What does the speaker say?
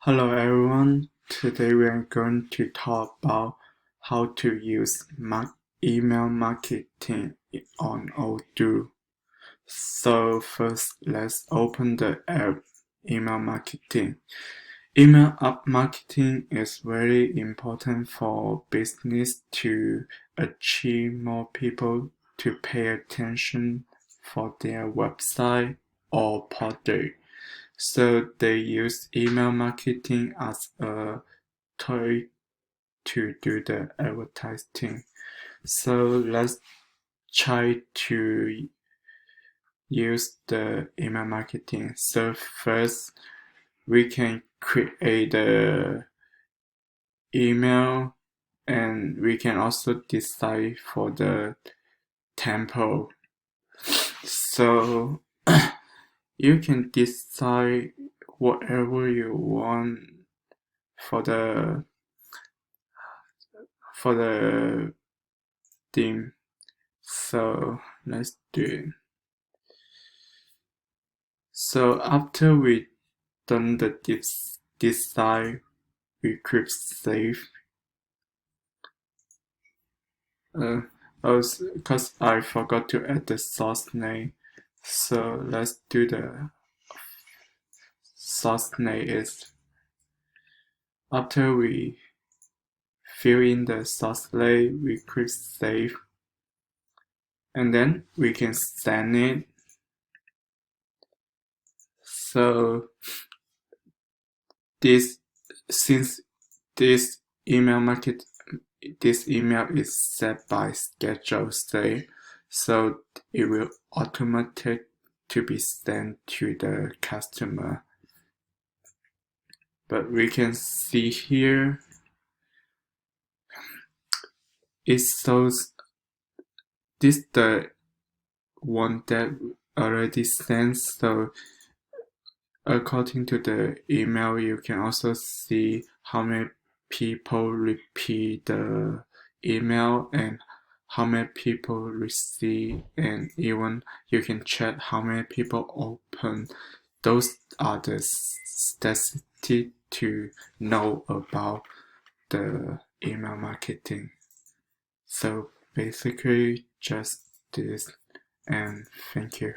Hello everyone, today we are going to talk about how to use email marketing on Odoo. So first, let's open the app email marketing. Email marketing is very important for business to achieve more people to pay attention for their website or product. So they use email marketing as a tool to do the advertising. So let's try to use the email marketing. So first, we can create the email and we can also decide for the tempo. So you can decide whatever you want for the theme. So let's do it. So after we done the design, we click save. Because I forgot to add the source name. So let's do the source name is after we fill in the source name, we click save, and then we can send it. So since this email is set by schedule state, so it will automatic to be sent to the customer. But we can see here it shows this the one that already sent. So according to the email, you can also see how many people repeat the email and how many people receive, and even you can check how many people open. Those are the statistics to know about the email marketing. So basically just this, and thank you.